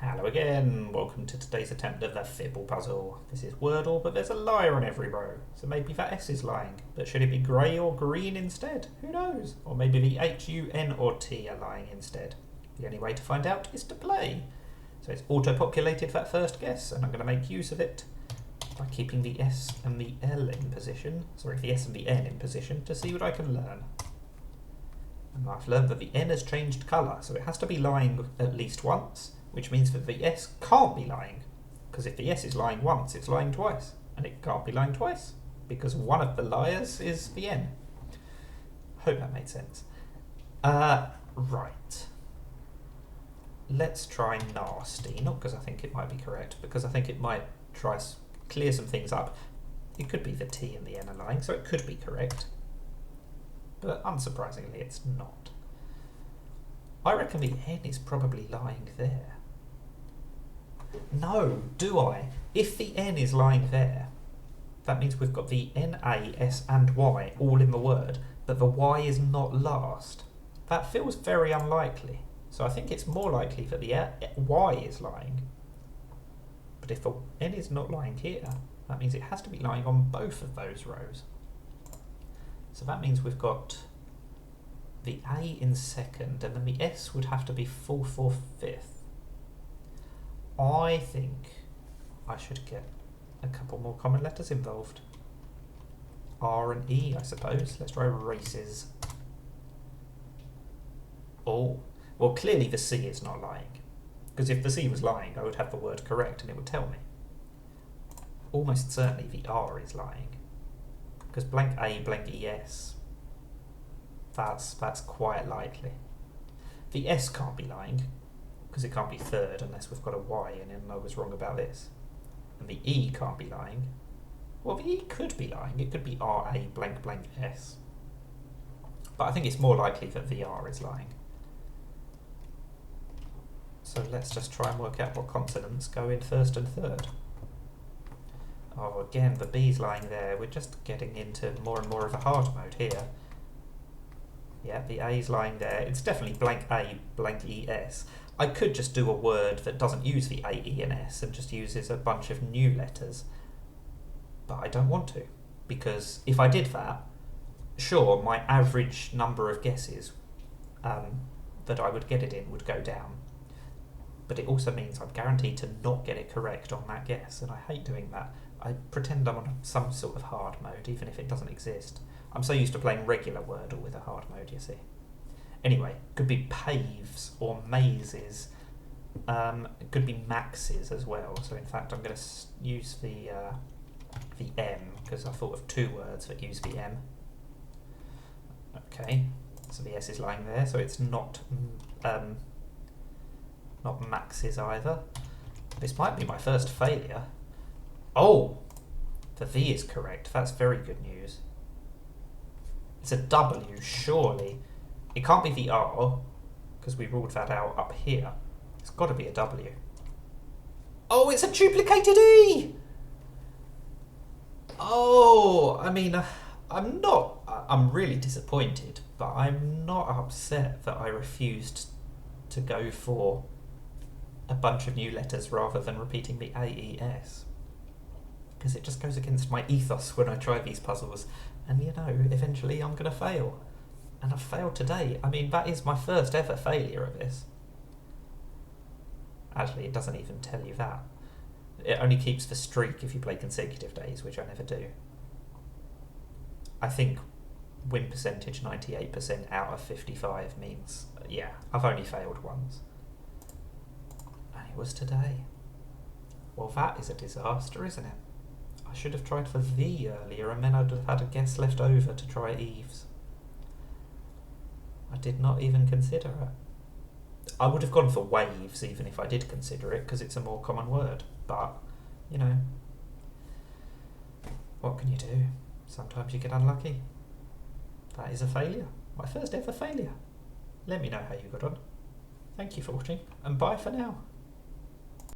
Hello again, welcome to today's attempt at the Fibble puzzle. This is Wordle, but there's a liar on every row, so maybe that S is lying. But should it be grey or green instead? Who knows? Or maybe the H, U, N or T are lying instead. The only way to find out is to play. So it's auto-populated that first guess, and I'm going to make use of it by keeping the S and the L in position, the S and the N in position, to see what I can learn. And I've learned that the N has changed colour, so it has to be lying at least once, which means that the S can't be lying, because if the S is lying once, it's lying twice, and it can't be lying twice, because one of the liars is the N. Hope that made sense. Right. Let's try nasty, not because I think it might be correct, because I think it might try clear some things up. It could be the T and the N are lying, so it could be correct, but unsurprisingly it's not. I reckon the N is probably lying there. No, do I? If the N is lying there, that means we've got the N, A, S and Y all in the word, but the Y is not last. That feels very unlikely. So I think it's more likely that the Y is lying. But if the N is not lying here, that means it has to be lying on both of those rows. So that means we've got the A in second, and then the S would have to be fourth or fifth. I think I should get a couple more common letters involved. R and E, I suppose. Let's try races. Oh, well, clearly the C is not lying, because if the C was lying, I would have the word correct and it would tell me. Almost certainly the R is lying, because blank A, blank ES, that's quite likely. The S can't be lying, because it can't be third unless we've got a Y in it, and I was wrong about this. And the E can't be lying. Well, the E could be lying. It could be RA blank blank S. But I think it's more likely that the R is lying. So let's just try and work out what consonants go in first and third. Oh, again, the B's lying there. We're just getting into more and more of a hard mode here. Yeah, the A's lying there. It's definitely blank A, blank ES. I could just do a word that doesn't use the A, E and S and just uses a bunch of new letters. But I don't want to, because if I did that, sure, my average number of guesses that I would get it in would go down. But it also means I'm guaranteed to not get it correct on that guess, and I hate doing that. I pretend I'm on some sort of hard mode, even if it doesn't exist. I'm so used to playing regular Wordle with a hard mode, you see. Anyway, could be paves or mazes. It could be maxes as well. So in fact, I'm going to use the M, because I thought of two words that use the M. Okay, so the S is lying there, so it's not maxes either. This might be my first failure. Oh, the V is correct. That's very good news. It's a W, surely. It can't be the R, because we ruled that out up here. It's got to be a W. Oh, it's a duplicated E! Oh, I mean, I'm really disappointed, but I'm not upset that I refused to go for a bunch of new letters rather than repeating the AES. Because it just goes against my ethos when I try these puzzles, and you know, eventually I'm going to fail. And I've failed today. I mean, that is my first ever failure of this. Actually, it doesn't even tell you that. It only keeps the streak if you play consecutive days, which I never do. I think win percentage 98% out of 55 means, yeah, I've only failed once. And it was today. Well, that is a disaster, isn't it? I should have tried for V earlier, and then I'd have had a guess left over to try Eve's. I did not even consider it. I would have gone for waves even if I did consider it, because it's a more common word. But, you know, what can you do? Sometimes you get unlucky. That is a failure. My first ever failure. Let me know how you got on. Thank you for watching, and bye for now.